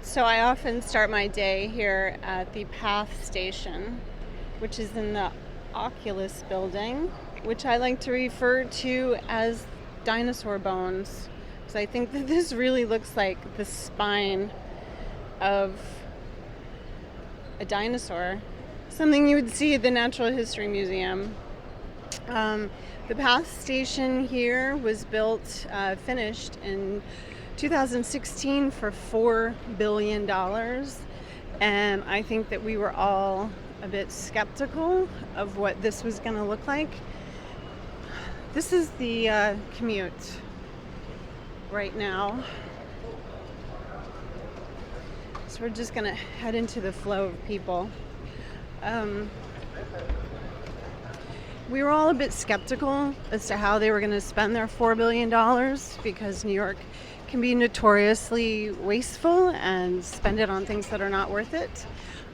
So I often start my day here at the Path Station, which is in the Oculus building, which I like to refer to as dinosaur bones, because I think that this really looks like the spine of a dinosaur, something you would see at the Natural History Museum. The Path Station here was built, finished in 2016 for $4 billion. And I think that we were all a bit skeptical of what this was going to look like. This is the commute right now. So we're just going to head into the flow of people. We were all a bit skeptical as to how they were going to spend their $4 billion because New York can be notoriously wasteful and spend it on things that are not worth it.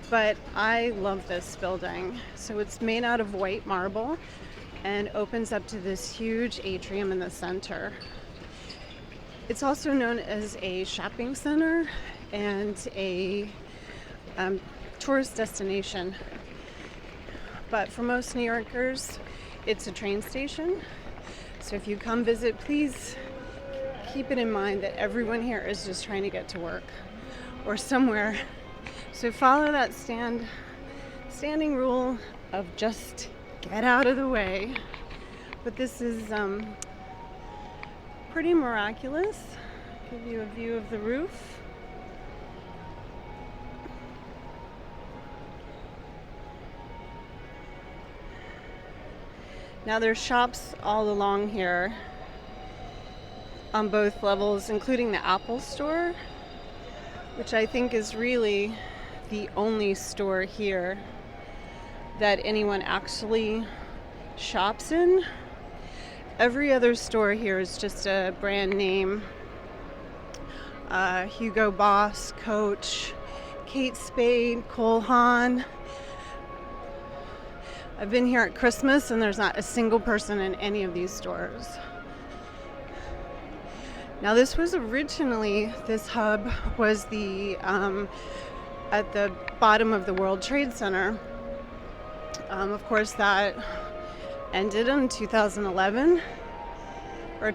But I love this building. So it's made out of white marble and opens up to this huge atrium in the center. It's also known as a shopping center and a tourist destination. But for most New Yorkers, it's a train station. So if you come visit, please keep it in mind that everyone here is just trying to get to work or somewhere. So follow that standing rule of just get out of the way. But this is pretty miraculous. Give you a view of the roof. Now there's shops all along here on both levels, including the Apple store, which I think is really the only store here that anyone actually shops in. Every other store here is just a brand name. Hugo Boss, Coach, Kate Spade, Cole Haan. I've been here at Christmas and there's not a single person in any of these stores. Now this hub was at the bottom of the World Trade Center. Of course that ended in 2011,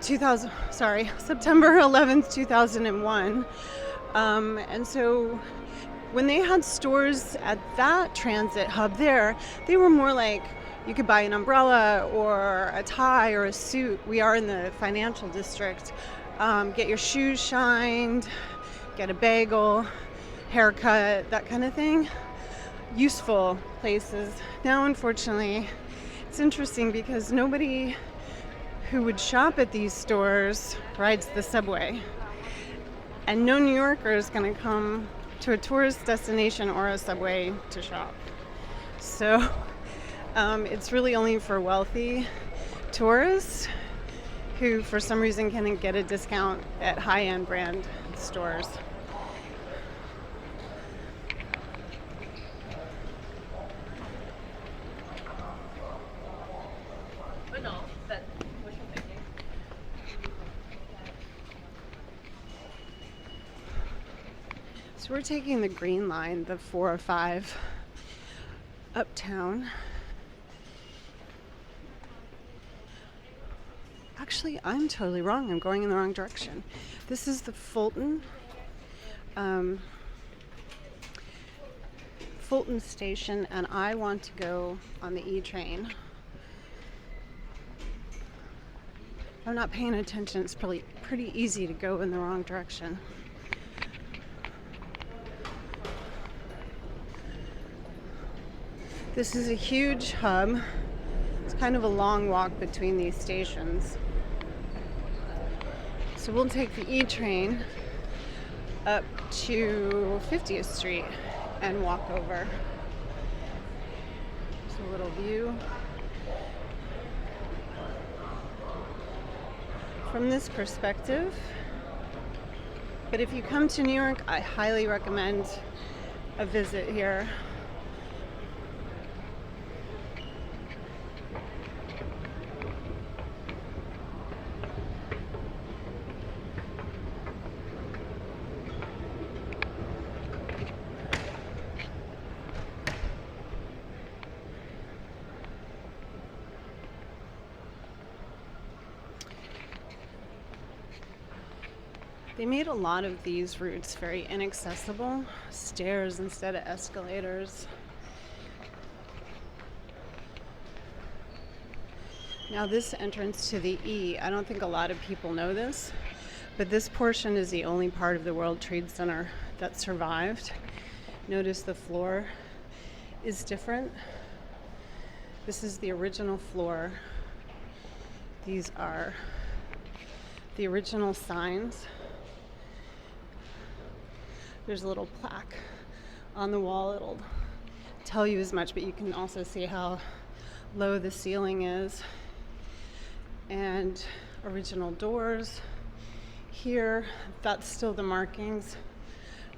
September 11th, 2001. And so when they had stores at that transit hub there, they were more like you could buy an umbrella or a tie or a suit. We are in the financial district. Get your shoes shined, get a bagel, haircut, that kind of thing. Useful places. Now, unfortunately, it's interesting because nobody who would shop at these stores rides the subway. And no New Yorker is going to come to a tourist destination or a subway to shop. So it's really only for wealthy tourists who for some reason can get a discount at high-end brand stores. So we're taking the Green Line, the 405, uptown. Actually, I'm totally wrong. I'm going in the wrong direction. This is the Fulton station, and I want to go on the E train. If I'm not paying attention, it's probably pretty easy to go in the wrong direction. This is a huge hub. It's kind of a long walk between these stations. So we'll take the E train up to 50th Street and walk over. Just a little view from this perspective. But if you come to New York, I highly recommend a visit here. They made a lot of these routes very inaccessible, stairs instead of escalators. Now this entrance to the E, I don't think a lot of people know this, but this portion is the only part of the World Trade Center that survived. Notice the floor is different. This is the original floor. These are the original signs. There's a little plaque on the wall. It'll tell you as much, but you can also see how low the ceiling is. And original doors. Here, that's still the markings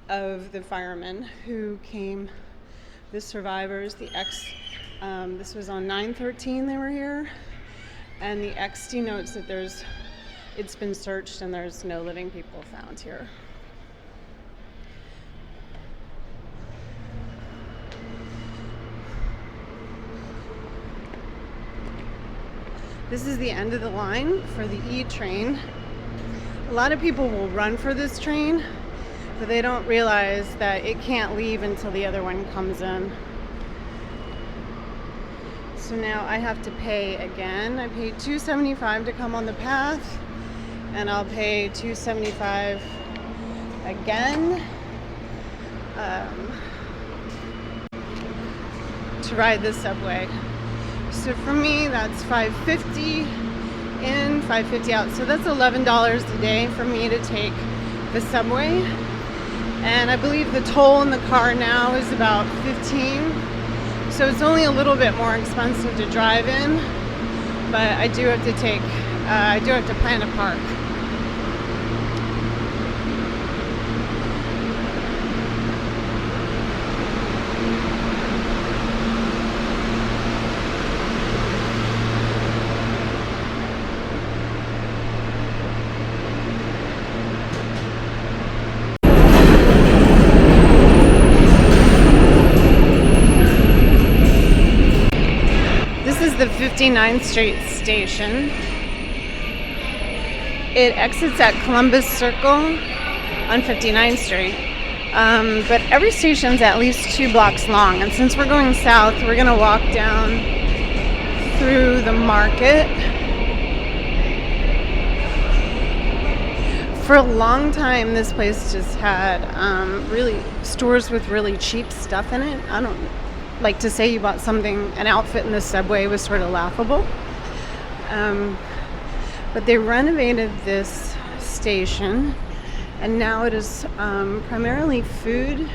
of the firemen who came, the survivors, the this was on 9/13 they were here. And the X denotes that it's been searched and there's no living people found here. This is the end of the line for the E train. A lot of people will run for this train, but they don't realize that it can't leave until the other one comes in. So now I have to pay again. I paid $2.75 to come on the path, and I'll pay $2.75 again to ride the subway. So for me, that's $5.50 in, $5.50 out. So that's $11 a day for me to take the subway. And I believe the toll in the car now is about $15. So it's only a little bit more expensive to drive in, but I do have to plan a park. The 59th Street station. It exits at Columbus Circle on 59th Street. But every station's at least 2 blocks long. And since we're going south, we're going to walk down through the market. For a long time, this place just had really stores with really cheap stuff in it. I don't like to say you bought an outfit in the subway was sort of laughable. But they renovated this station, and now it is primarily food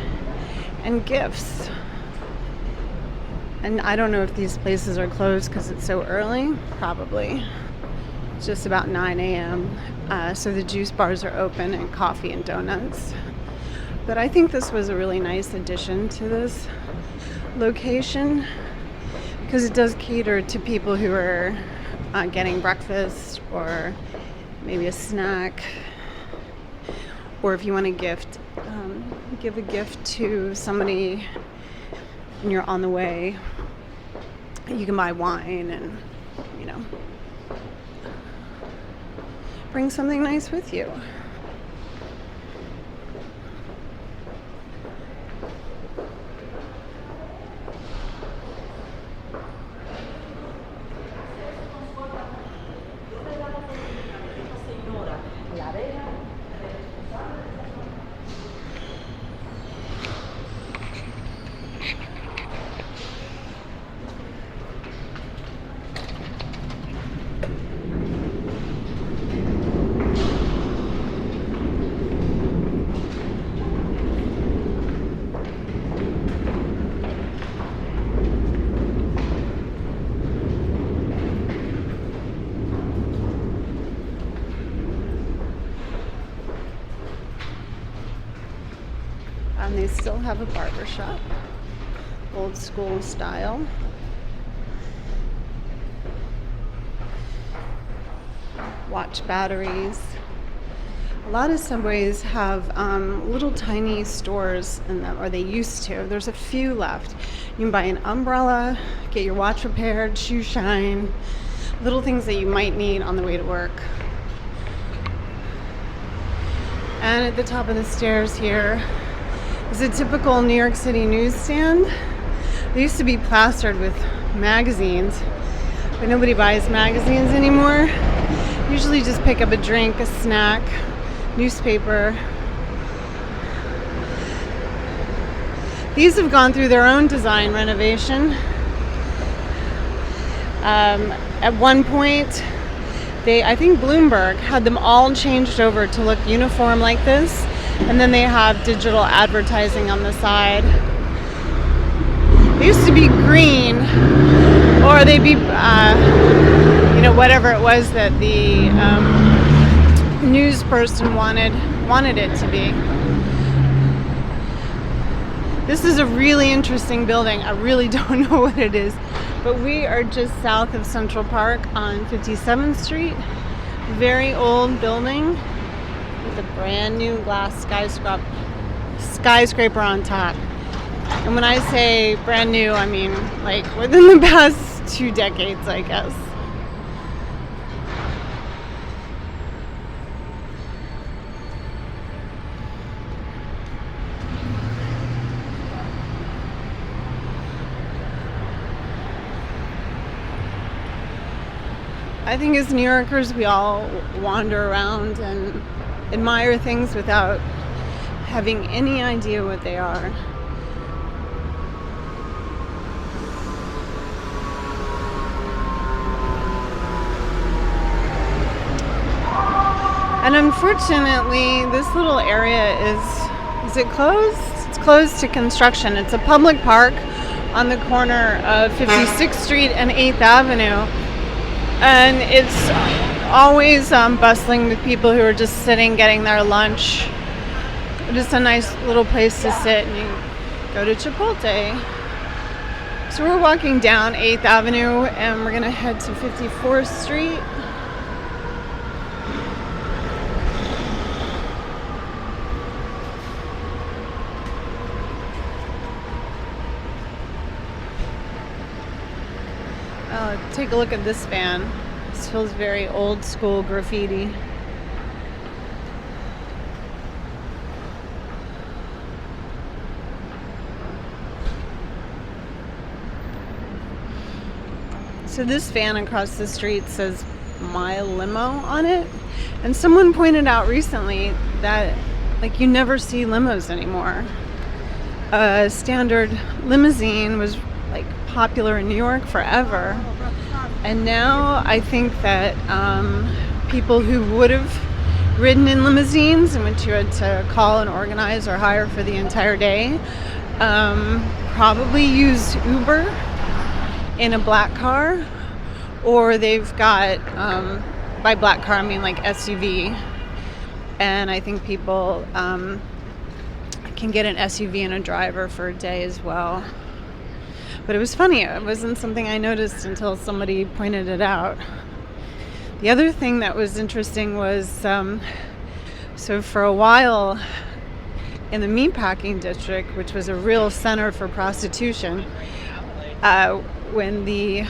and gifts. And I don't know if these places are closed because it's so early. Probably. It's just about 9 a.m. So the juice bars are open and coffee and donuts. But I think this was a really nice addition to this location because it does cater to people who are getting breakfast or maybe a snack, or if you want to give a gift to somebody and you're on the way, you can buy wine and bring something nice with you. And they still have a barber shop, old school style. Watch batteries. A lot of subways have little tiny stores in them, or they used to. There's a few left. You can buy an umbrella, get your watch repaired, shoe shine, little things that you might need on the way to work. And at the top of the stairs here is a typical New York City newsstand. They used to be plastered with magazines, but nobody buys magazines anymore. Usually just pick up a drink, a snack, newspaper. These have gone through their own design renovation. At one point, I think Bloomberg had them all changed over to look uniform like this, and then they have digital advertising on the side. They used to be green, or they'd be, whatever it was that the news person wanted it to be. This is a really interesting building. I really don't know what it is, but we are just south of Central Park on 57th Street. Very old building with a brand new glass skyscraper on top. And when I say brand new, I mean like within the past 2 decades, I guess. I think as New Yorkers, we all wander around and admire things without having any idea what they are. And unfortunately, this little area is it closed? It's closed to construction. It's a public park on the corner of 56th Street and 8th Avenue. And it's always bustling with people who are just sitting, getting their lunch. Just a nice little place to sit, and you go to Chipotle. So we're walking down 8th Avenue, and we're going to head to 54th Street. Take a look at this van. This feels very old school graffiti. So this van across the street says "My Limo" on it, and someone pointed out recently that you never see limos anymore. A standard limousine was popular in New York forever. And now I think that people who would have ridden in limousines and which you had to call and organize or hire for the entire day probably use Uber in a black car, or they've got, by black car I mean SUV. And I think people can get an SUV and a driver for a day as well. But it was funny. It wasn't something I noticed until somebody pointed it out. The other thing that was interesting was, so for a while in the meatpacking district, which was a real center for prostitution, when the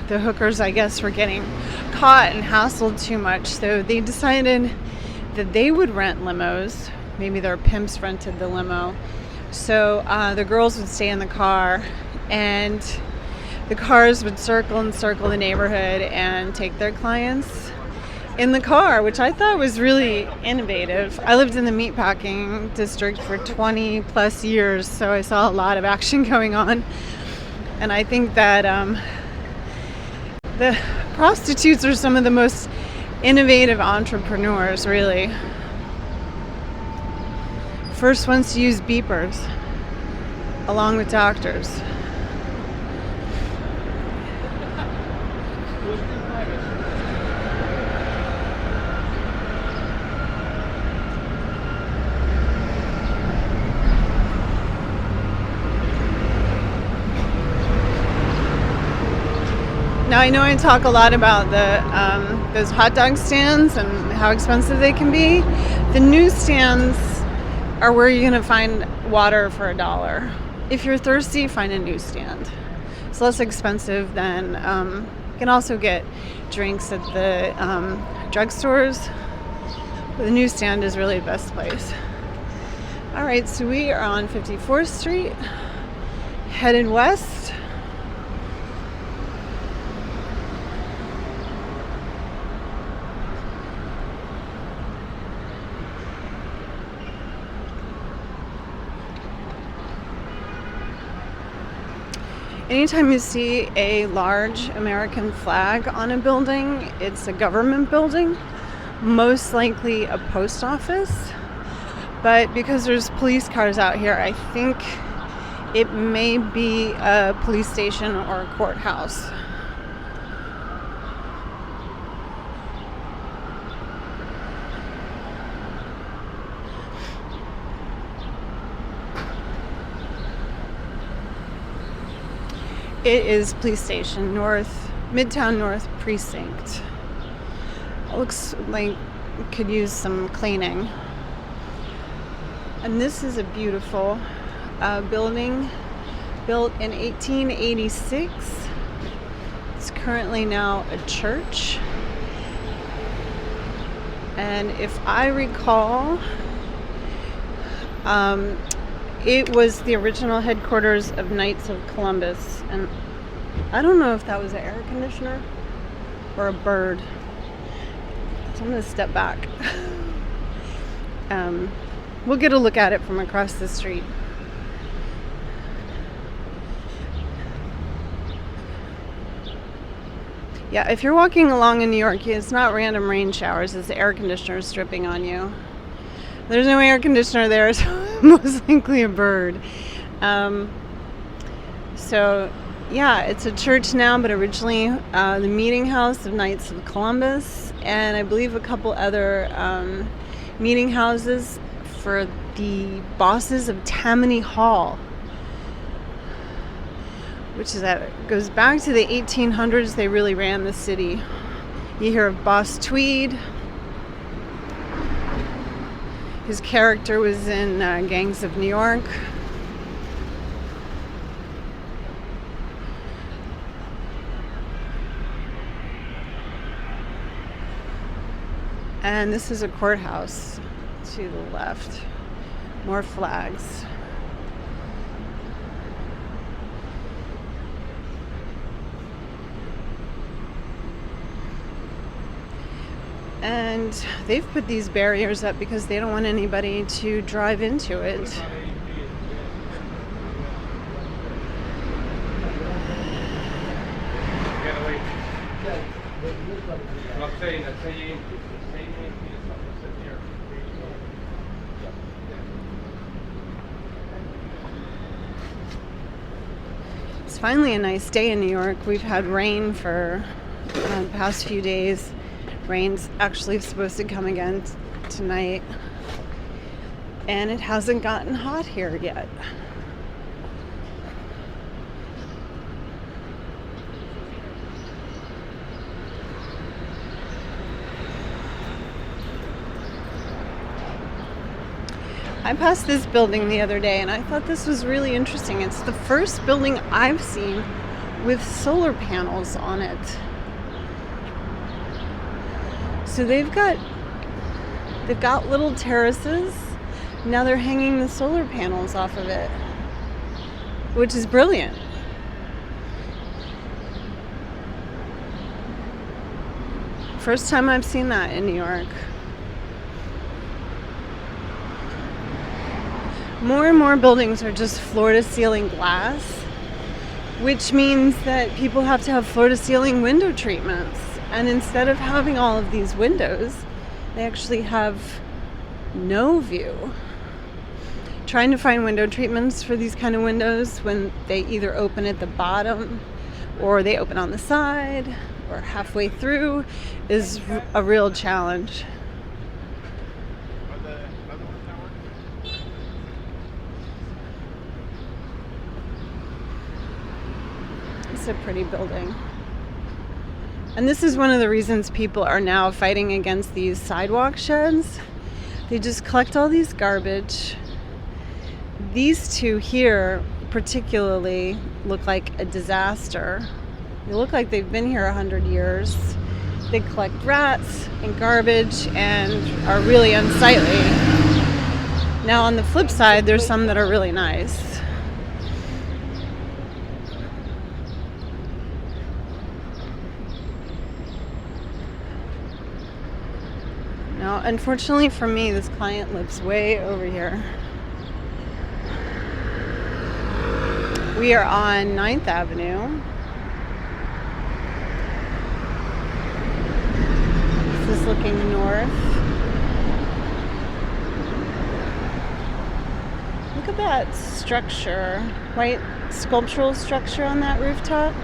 hookers, I guess, were getting caught and hassled too much, so they decided that they would rent limos. Maybe their pimps rented the limo. So the girls would stay in the car, and the cars would circle and circle the neighborhood and take their clients in the car, which I thought was really innovative. I lived in the meatpacking district for 20 plus years, so I saw a lot of action going on. And I think that the prostitutes are some of the most innovative entrepreneurs, really. First ones to use beepers, along with doctors. Now I know I talk a lot about those hot dog stands and how expensive they can be. The newsstands are where you're going to find water for $1. If you're thirsty, find a newsstand. It's less expensive than, you can also get drinks at the drugstores. But the newsstand is really the best place. All right, so we are on 54th Street, headed west. Anytime you see a large American flag on a building, it's a government building, most likely a post office. But because there's police cars out here, I think it may be a police station or a courthouse. It is police station North, Midtown North Precinct. It looks like it could use some cleaning. And this is a beautiful building built in 1886. It's currently now a church. And if I recall, it was the original headquarters of Knights of Columbus, and I don't know if that was an air conditioner or a bird. So I'm going to step back. We'll get a look at it from across the street. Yeah, if you're walking along in New York, it's not random rain showers, it's the air conditioners dripping on you. There's no air conditioner there, so most likely a bird. So, yeah, it's a church now, but originally the meeting house of Knights of Columbus, and I believe a couple other meeting houses for the bosses of Tammany Hall, which is goes back to the 1800s. They really ran the city. You hear of Boss Tweed. His character was in Gangs of New York. And this is a courthouse to the left. More flags. And they've put these barriers up because they don't want anybody to drive into it. It's finally a nice day in New York. We've had rain for the past few days. Rain's actually supposed to come again tonight, and it hasn't gotten hot here yet. I passed this building the other day and I thought this was really interesting. It's the first building I've seen with solar panels on it. So they've got little terraces. Now they're hanging the solar panels off of it, which is brilliant. First time I've seen that in New York. More and more buildings are just floor-to-ceiling glass, which means that people have to have floor-to-ceiling window treatments. And instead of having all of these windows, they actually have no view. Trying to find window treatments for these kind of windows when they either open at the bottom or they open on the side or halfway through is a real challenge. It's a pretty building. And this is one of the reasons people are now fighting against these sidewalk sheds. They just collect all these garbage. These two here particularly look like a disaster. They look like they've been here 100 years. They collect rats and garbage and are really unsightly. Now on the flip side, there's some that are really nice. Now, unfortunately for me, this client lives way over here. We are on 9th Avenue. This is looking north. Look at that structure, white sculptural structure on that rooftop.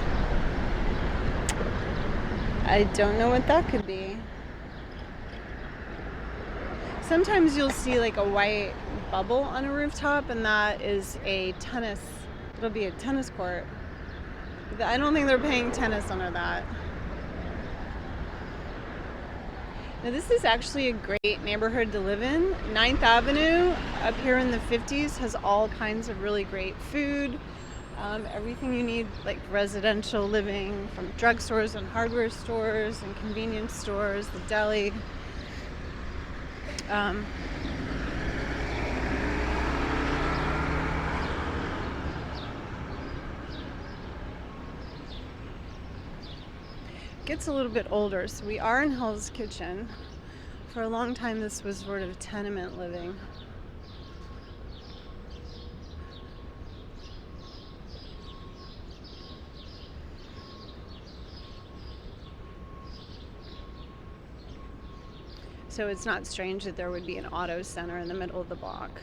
I don't know what that could be. Sometimes you'll see like a white bubble on a rooftop, and that is it'll be a tennis court. I don't think they're paying tennis under that. Now this is actually a great neighborhood to live in. 9th Avenue up here in the 50s has all kinds of really great food. Everything you need, like residential living, from drugstores and hardware stores and convenience stores, the deli. Gets a little bit older, so we are in Hell's Kitchen. For a long time this was sort of tenement living. So it's not strange that there would be an auto center in the middle of the block.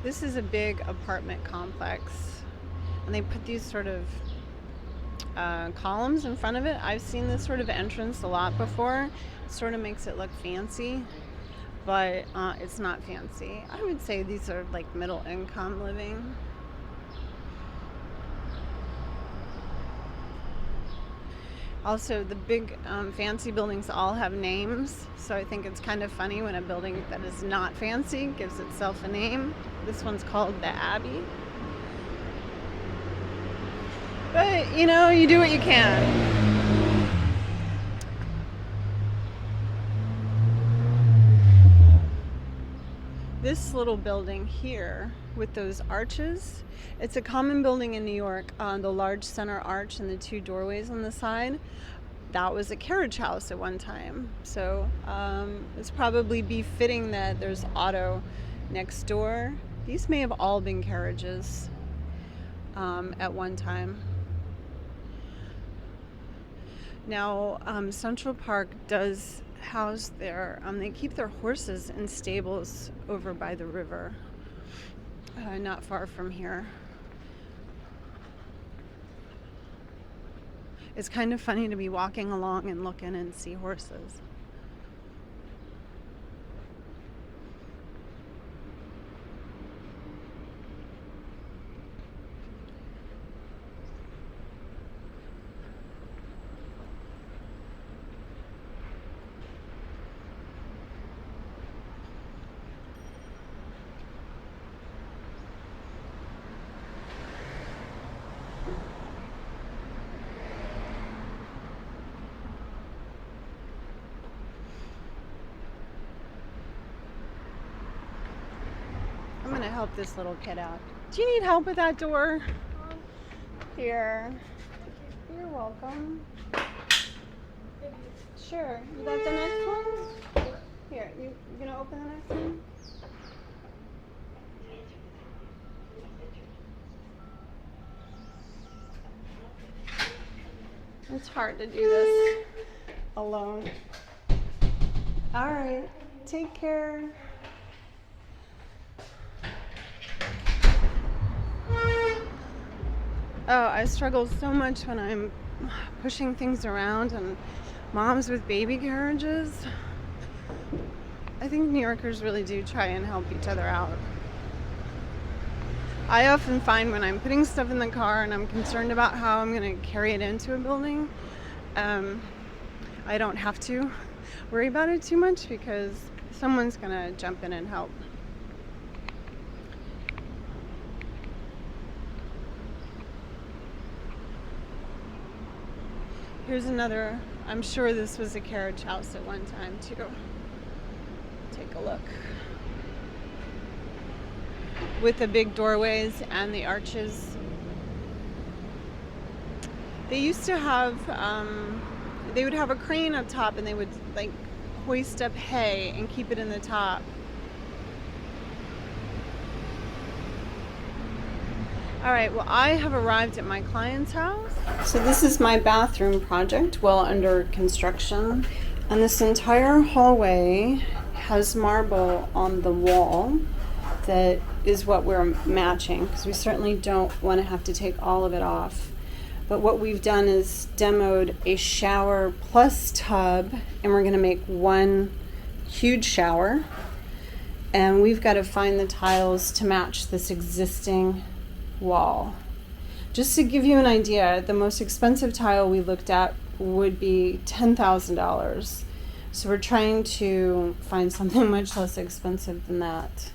This is a big apartment complex, and they put these sort of columns in front of it. I've seen this sort of entrance a lot before. It sort of makes it look fancy, but it's not fancy. I would say these are like middle income living. Also, the big fancy buildings all have names, so I think it's kind of funny when a building that is not fancy gives itself a name. This one's called the Abbey. But, you know, you do what you can. This little building here with those arches, it's a common building in New York. The large center arch and the two doorways on the side, that was a carriage house at one time. So it's probably befitting that there's auto next door. These may have all been carriages at one time. Now Central Park does house they keep their horses in stables over by the river, not far from here. It's kind of funny to be walking along and looking and see horses. I'm gonna help this little kid out. Do you need help with that door? Here. You're welcome. Sure. You got the next one? Here, you gonna open the next one? It's hard to do this alone. All right. Take care. Oh, I struggle so much when I'm pushing things around and moms with baby carriages. I think New Yorkers really do try and help each other out. I often find when I'm putting stuff in the car and I'm concerned about how I'm going to carry it into a building, I don't have to worry about it too much because someone's going to jump in and help. Here's another, I'm sure this was a carriage house at one time too. Take a look. With the big doorways and the arches. They used to have, they would have a crane up top and they would like hoist up hay and keep it in the top. All right, well, I have arrived at my client's house. So this is my bathroom project, well under construction. And this entire hallway has marble on the wall that is what we're matching, because we certainly don't want to have to take all of it off. But what we've done is demoed a shower plus tub, and we're going to make one huge shower. And we've got to find the tiles to match this existing wall. Just to give you an idea, the most expensive tile we looked at would be $10,000. So we're trying to find something much less expensive than that.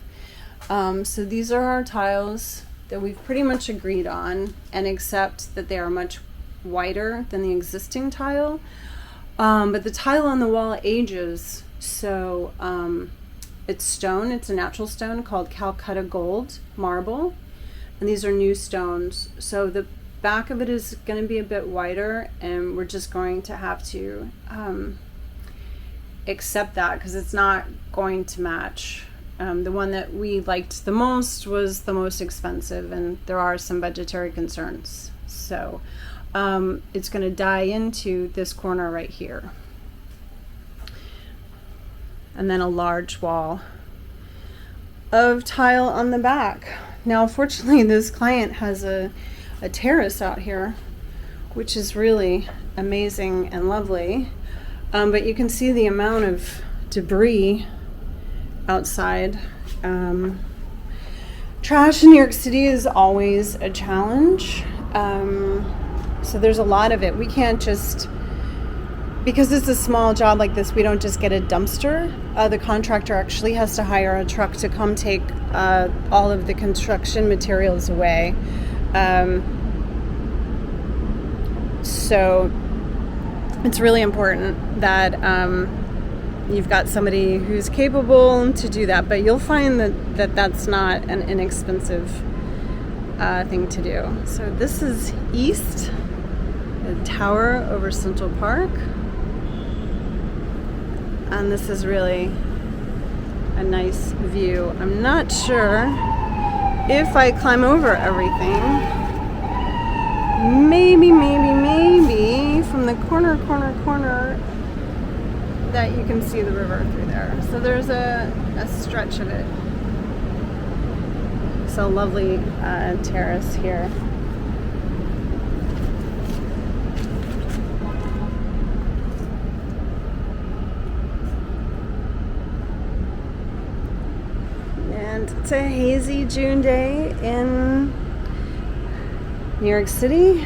So these are our tiles that we've pretty much agreed on, and accept that they are much wider than the existing tile. But the tile on the wall ages, so it's stone. It's a natural stone called Calcutta Gold marble. And these are new stones. So the back of it is going to be a bit wider, and we're just going to have to accept that because it's not going to match. The one that we liked the most was the most expensive, and there are some budgetary concerns. So it's going to die into this corner right here. And then a large wall of tile on the back. Now, fortunately, this client has a terrace out here, which is really amazing and lovely. But you can see the amount of debris outside. Trash in New York City is always a challenge. So there's a lot of it. We can't just, because it's a small job like this, we don't just get a dumpster. The contractor actually has to hire a truck to come take all of the construction materials away. So it's really important that you've got somebody who's capable to do that, but you'll find that that's not an inexpensive thing to do. So this is east, the tower over Central Park. And this is really a nice view. I'm not sure if I climb over everything. Maybe from the corner that you can see the river through there. So there's a stretch of it. It's a lovely terrace here. And it's a hazy June day in New York City.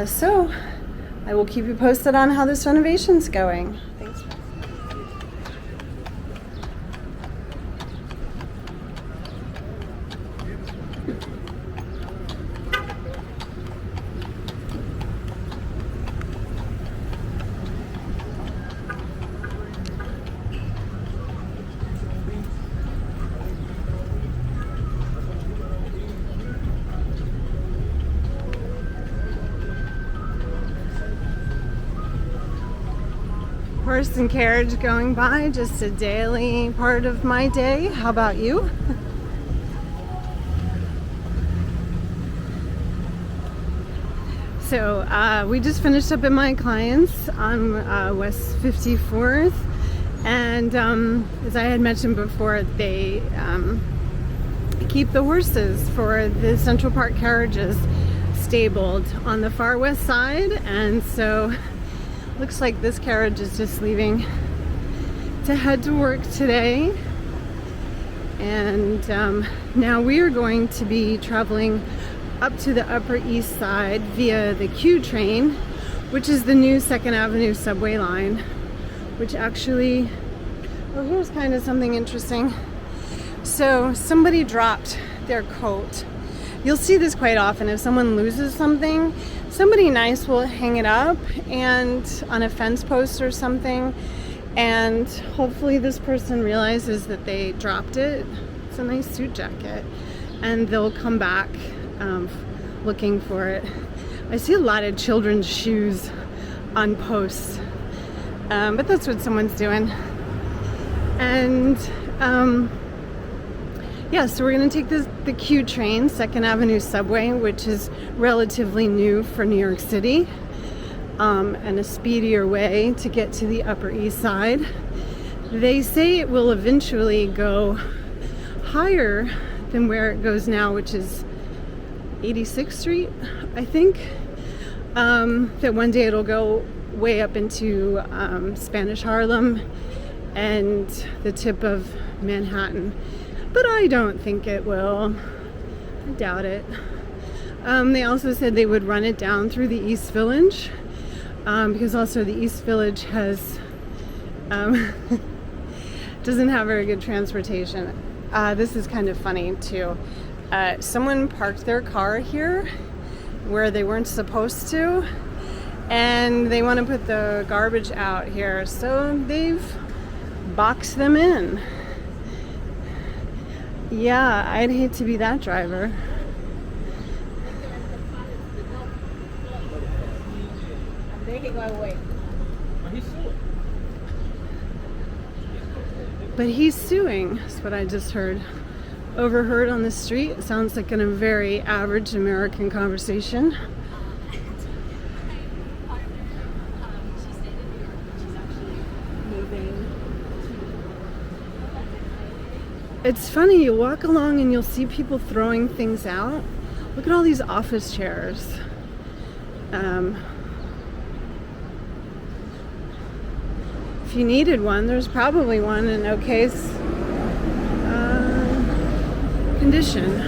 So I will keep you posted on how this renovation's going. Thanks. Horse and carriage going by, just a daily part of my day. How about you? So we just finished up at my client's on West 54th, and as I had mentioned before, they keep the horses for the Central Park carriages stabled on the far west side, and so looks like this carriage is just leaving to head to work today. And now we are going to be traveling up to the Upper East Side via the Q train, which is the new 2nd Avenue subway line, which actually, oh, here's kind of something interesting. So somebody dropped their coat. You'll see this quite often. If someone loses something, somebody nice will hang it up and on a fence post or something, and hopefully this person realizes that they dropped it. It's a nice suit jacket, and they'll come back looking for it. I see a lot of children's shoes on posts, but that's what someone's doing. And yeah, so we're going to take the Q train, 2nd Avenue subway, which is relatively new for New York City, and a speedier way to get to the Upper East Side. They say it will eventually go higher than where it goes now, which is 86th Street, I think. That one day it'll go way up into Spanish Harlem and the tip of Manhattan. But I don't think it will. I doubt it. They also said they would run it down through the East Village, because also the East Village has doesn't have very good transportation. This is kind of funny too. Someone parked their car here where they weren't supposed to, and they want to put the garbage out here, so they've boxed them in. Yeah, I'd hate to be that driver. But he's suing, that's what I just heard. Overheard on the street. It sounds like in a very average American conversation. It's funny, you walk along and you'll see people throwing things out. Look at all these office chairs. If you needed one, there's probably one in okay condition.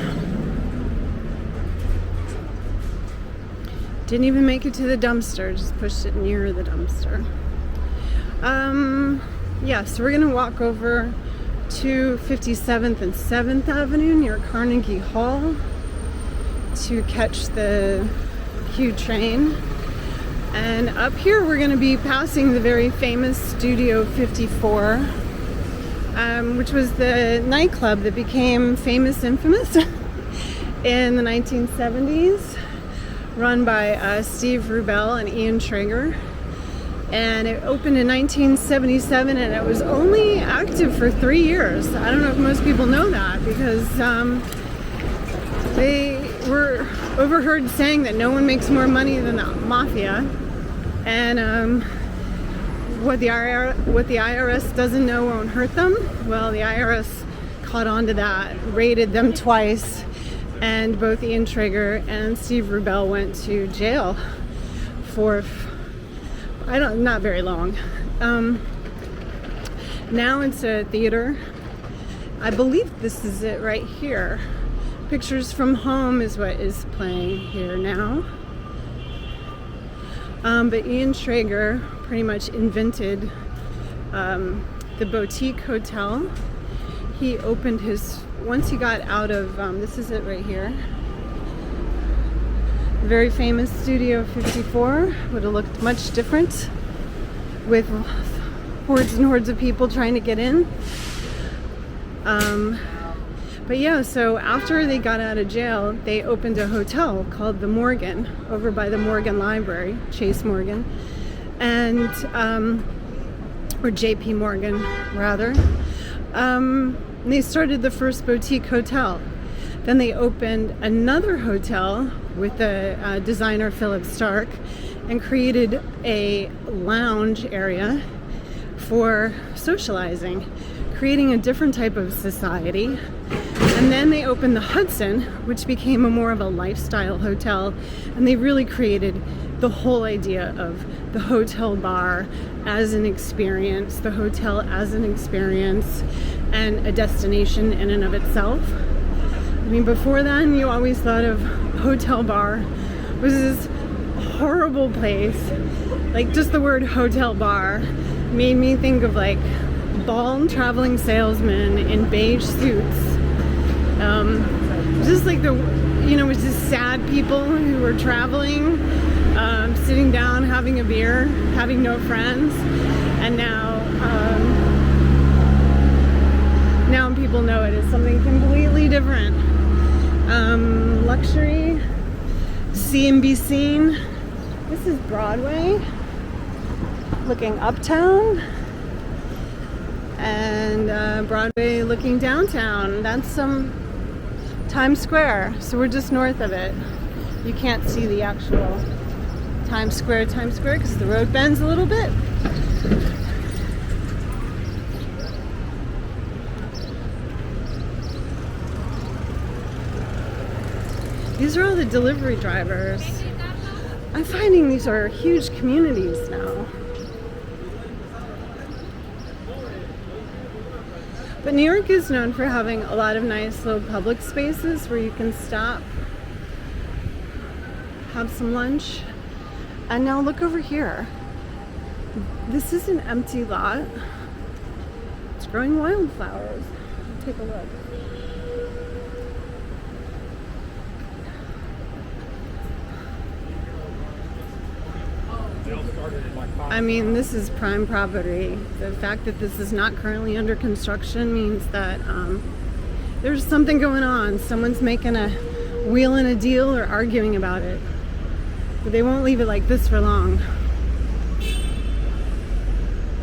Didn't even make it to the dumpster, just pushed it near the dumpster. Yeah, so we're gonna walk over to 57th and 7th Avenue near Carnegie Hall to catch the Q train. And up here we're going to be passing the very famous Studio 54, which was the nightclub that became infamous in the 1970s, run by Steve Rubell and Ian Traeger. And it opened in 1977, and it was only active for 3 years. I don't know if most people know that, because they were overheard saying that no one makes more money than the mafia. And what the IRS doesn't know won't hurt them. Well, the IRS caught on to that, raided them twice, and both Ian Traeger and Steve Rubell went to jail for not very long. Now it's a theater. I believe this is it right here. Pictures from Home is what is playing here now. But Ian Traeger pretty much invented the boutique hotel. He opened once he got out of, this is it right here. Very famous Studio 54 would have looked much different with hordes and hordes of people trying to get in. But yeah, so after they got out of jail, they opened a hotel called the Morgan over by the Morgan Library, Chase Morgan, and or JP Morgan rather. They started the first boutique hotel. Then they opened another hotel with the designer Philip Stark and created a lounge area for socializing, creating a different type of society. And then they opened the Hudson, which became more of a lifestyle hotel, and they really created the whole idea of the hotel bar as an experience, the hotel as an experience, and a destination in and of itself. I mean, before then, you always thought of hotel bar was this horrible place. Like, just the word hotel bar made me think of like bald traveling salesmen in beige suits. Just like it was just sad people who were traveling sitting down, having a beer, having no friends, and now people know it as something completely different. Luxury, see and be seen. This is Broadway, looking uptown, and Broadway looking downtown. That's some Times Square, so we're just north of it. You can't see the actual Times Square because the road bends a little bit. These are all the delivery drivers. I'm finding these are huge communities now. But New York is known for having a lot of nice little public spaces where you can stop, have some lunch. And now look over here. This is an empty lot. It's growing wildflowers. Take a look. I mean, this is prime property. The fact that this is not currently under construction means that there's something going on. Someone's making a wheel and a deal or arguing about it. But they won't leave it like this for long.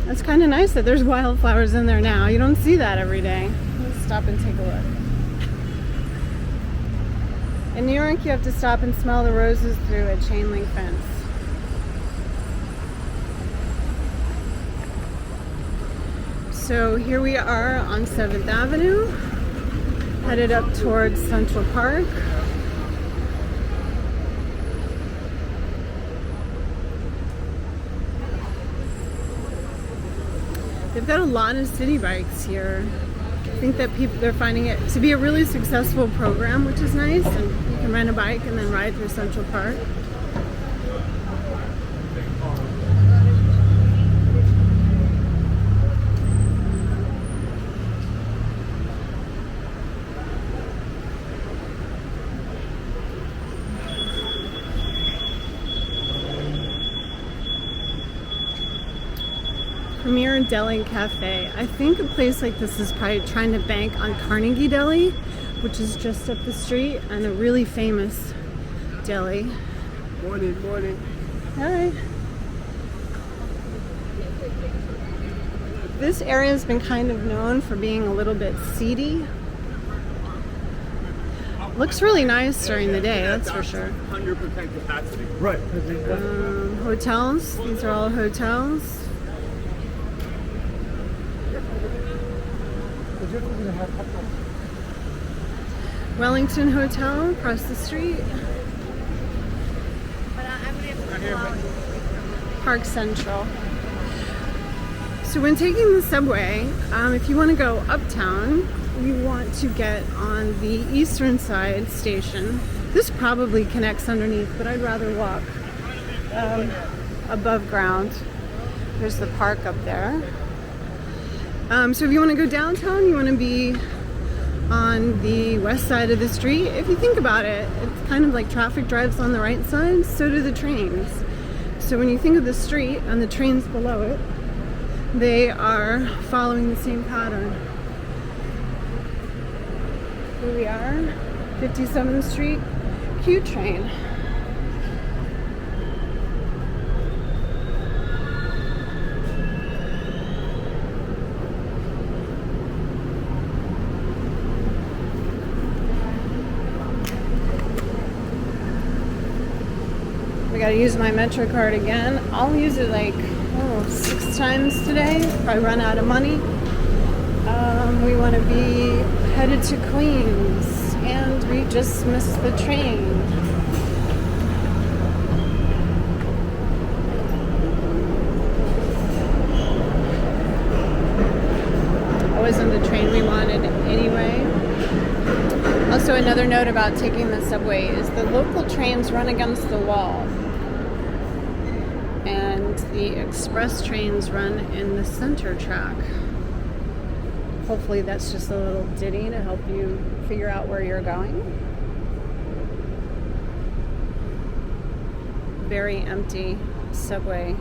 It's kind of nice that there's wildflowers in there now. You don't see that every day. Let's stop and take a look. In New York, you have to stop and smell the roses through a chain link fence. So here we are on 7th Avenue, headed up towards Central Park. They've got a lot of city bikes here. I think that they're finding it to be a really successful program, which is nice, and you can rent a bike and then ride through Central Park. Premier Deli Cafe. I think a place like this is probably trying to bank on Carnegie Deli, which is just up the street, and a really famous deli. Morning, morning. Hi. This area has been kind of known for being a little bit seedy. Looks really nice during the day, that's for sure. 100% capacity. Right. Hotels. These are all hotels. Wellington Hotel across the street. Park Central. So when taking the subway, if you want to go uptown, you want to get on the eastern side station. This probably connects underneath, but I'd rather walk above ground. There's the park up there. So if you want to go downtown, you want to be on the west side of the street. If you think about it, it's kind of like traffic drives on the right side, so do the trains. So when you think of the street and the trains below it, they are following the same pattern. Here we are, 57th Street Q train. I gotta use my Metro card again. I'll use it like 6 times today if I run out of money. We want to be headed to Queens, and we just missed the train. It wasn't the train we wanted anyway. Also, another note about taking the subway is the local trains run against the wall, and the express trains run in the center track. Hopefully that's just a little ditty to help you figure out where you're going. very empty subway.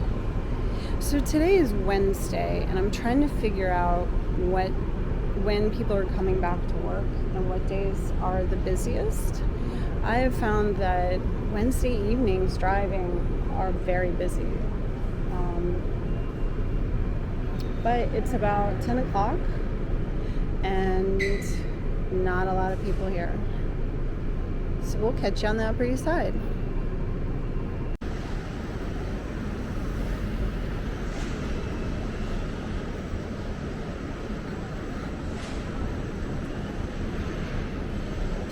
So today is Wednesday, and I'm trying to figure out when people are coming back to work and what days are the busiest. I have found that Wednesday evenings driving are very busy. But it's about 10 o'clock and not a lot of people here. So we'll catch you on the Upper East Side.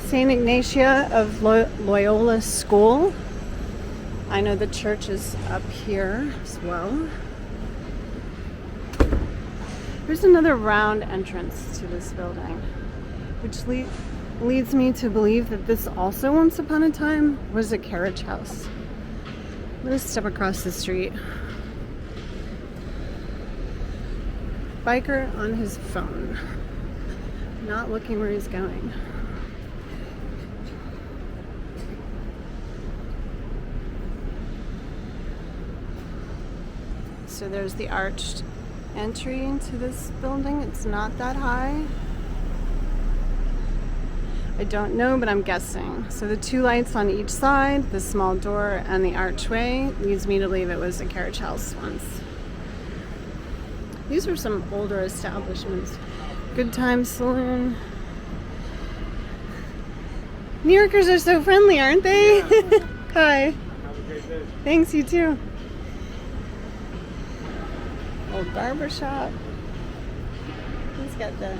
St. Ignatia of Loyola School. I know the church is up here as well. There's another round entrance to this building, which leads me to believe that this also once upon a time was a carriage house. I'm gonna step across the street. Biker on his phone, not looking where he's going. So there's the arched entry into this building. It's not that high. I don't know, but I'm guessing. So the two lights on each side, the small door and the archway, leads me to believe it was a carriage house once. These are some older establishments. Good Time Saloon. New Yorkers are so friendly, aren't they? Yeah. Hi. Have a great day. Thanks, you too. Old barber shop. He's got the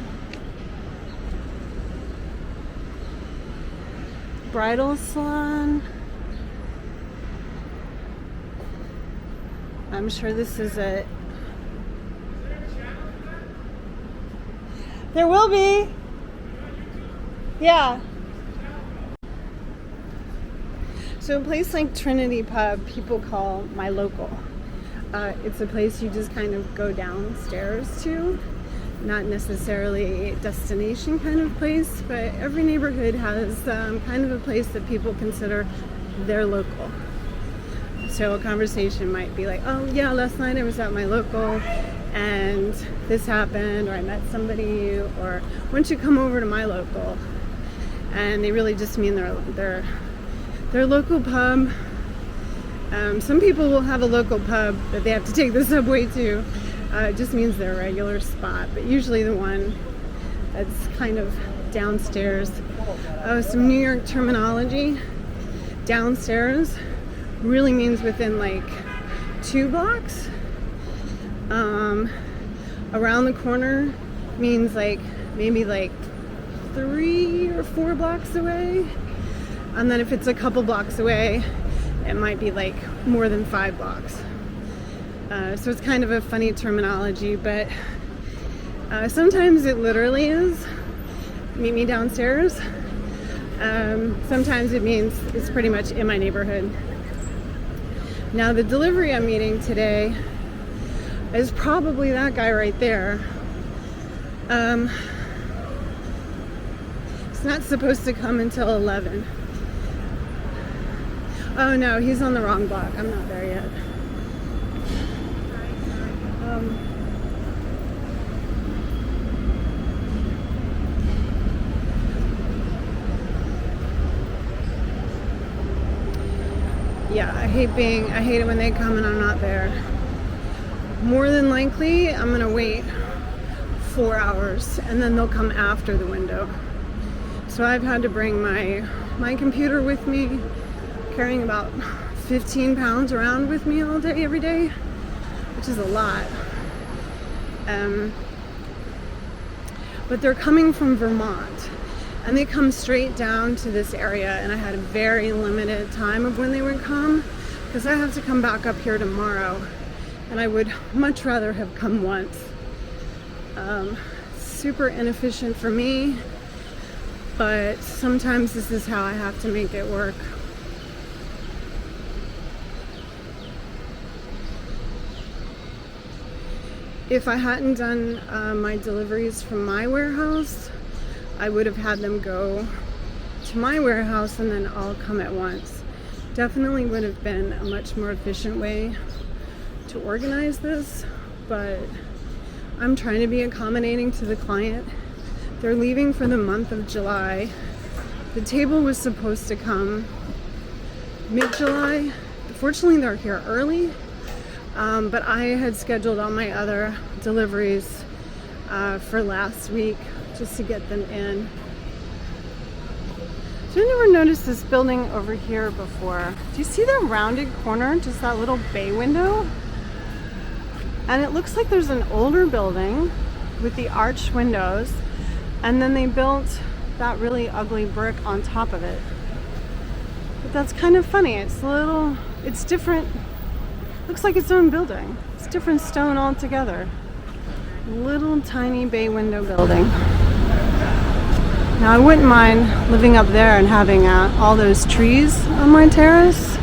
bridal salon. I'm sure this is it. There will be. Yeah. So a place like Trinity Pub, people call my local. It's a place you just kind of go downstairs to, not necessarily a destination kind of place, but every neighborhood has kind of a place that people consider their local. So a conversation might be like, oh yeah, last night I was at my local and this happened, or I met somebody, or why don't you come over to my local? And they really just mean their local pub. Some people will have a local pub that they have to take the subway to. It just means their regular spot, but usually the one that's kind of downstairs. Some New York terminology. Downstairs really means within like 2 blocks. Around the corner means like maybe like 3 or 4 blocks away. And then if it's a couple blocks away, it might be like more than 5 blocks. So it's kind of a funny terminology, but sometimes it literally is meet me downstairs. Sometimes it means it's pretty much in my neighborhood. Now the delivery I'm meeting today is probably that guy right there. It's not supposed to come until 11. Oh no, he's on the wrong block. I'm not there yet. Yeah, I hate it when they come and I'm not there. More than likely, I'm gonna wait 4 hours and then they'll come after the window. So I've had to bring my computer with me, carrying about 15 pounds around with me all day, every day, which is a lot. But they're coming from Vermont, and they come straight down to this area, and I had a very limited time of when they would come, because I have to come back up here tomorrow, and I would much rather have come once. Super inefficient for me, but sometimes this is how I have to make it work. If I hadn't done my deliveries from my warehouse, I would have had them go to my warehouse and then all come at once. Definitely would have been a much more efficient way to organize this, but I'm trying to be accommodating to the client. They're leaving for the month of July. The table was supposed to come mid-July. Fortunately, they're here early, but I had scheduled all my other deliveries for last week just to get them in. So I never noticed this building over here before. Do you see that rounded corner? Just that little bay window? And it looks like there's an older building with the arched windows, and then they built that really ugly brick on top of it. But that's kind of funny. It's different. Looks like its own building. It's different stone altogether. Little tiny bay window building. Now I wouldn't mind living up there and having all those trees on my terrace.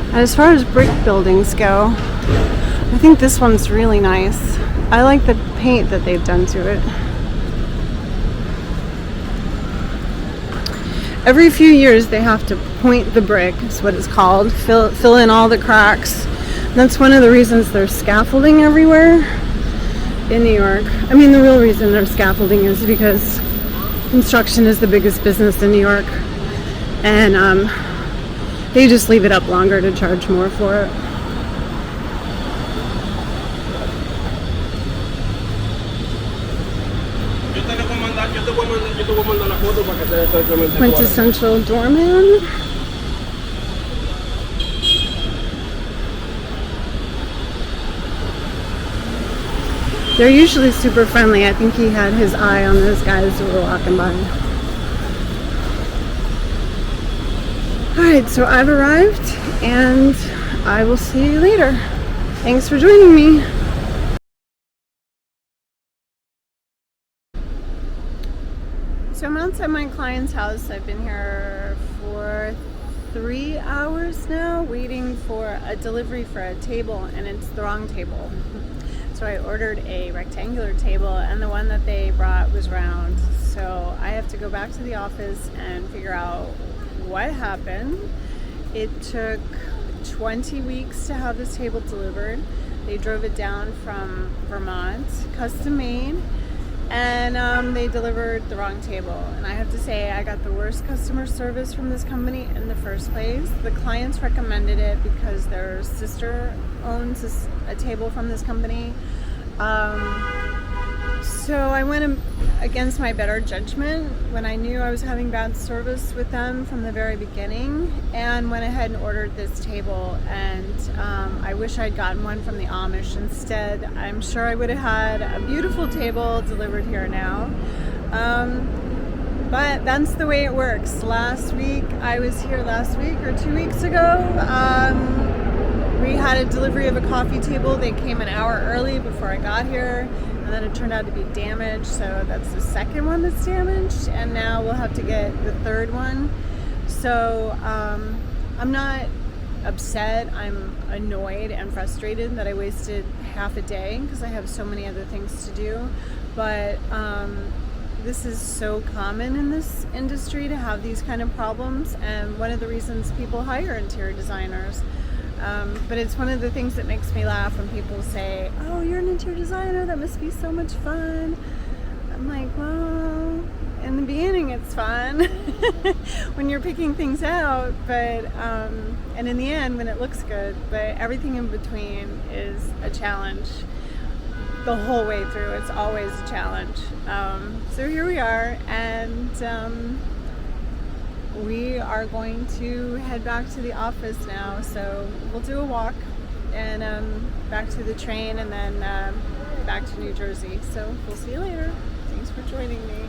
And as far as brick buildings go, I think this one's really nice. I like the paint that they've done to it. Every few years they have to point the brick, is what it's called, fill in all the cracks. And that's one of the reasons there's scaffolding everywhere in New York. I mean, the real reason there's scaffolding is because construction is the biggest business in New York, and they just leave it up longer to charge more for it. Quintessential doorman. They're usually super friendly. I think he had his eye on those guys who were walking by. Alright, so I've arrived and I will see you later. Thanks for joining me. So I'm outside my client's house. I've been here for 3 hours now waiting for a delivery for a table, and it's the wrong table. So I ordered a rectangular table and the one that they brought was round. So I have to go back to the office and figure out what happened. It took 20 weeks to have this table delivered. They drove it down from Vermont, custom made, and they delivered the wrong table. And I have to say, I got the worst customer service from this company in the first place. The clients recommended it because their sister owns a table from this company. So I went against my better judgment when I knew I was having bad service with them from the very beginning, and went ahead and ordered this table. And I wish I'd gotten one from the Amish instead. I'm sure I would have had a beautiful table delivered here now. But that's the way it works. I was here last week or 2 weeks ago. We had a delivery of a coffee table. They came an hour early before I got here, and then it turned out to be damaged. So that's the second one that's damaged, and now we'll have to get the third one. So I'm not upset. I'm annoyed and frustrated that I wasted half a day because I have so many other things to do. But this is so common in this industry to have these kind of problems, and one of the reasons people hire interior designers. But it's one of the things that makes me laugh when people say, "Oh, you're an interior designer, that must be so much fun." I'm like, well, in the beginning it's fun when you're picking things out, but and in the end when it looks good, but everything in between is a challenge. The whole way through, it's always a challenge. So here we are, and we are going to head back to the office now. So we'll do a walk and back to the train, and then back to New Jersey. So we'll see you later. Thanks for joining me.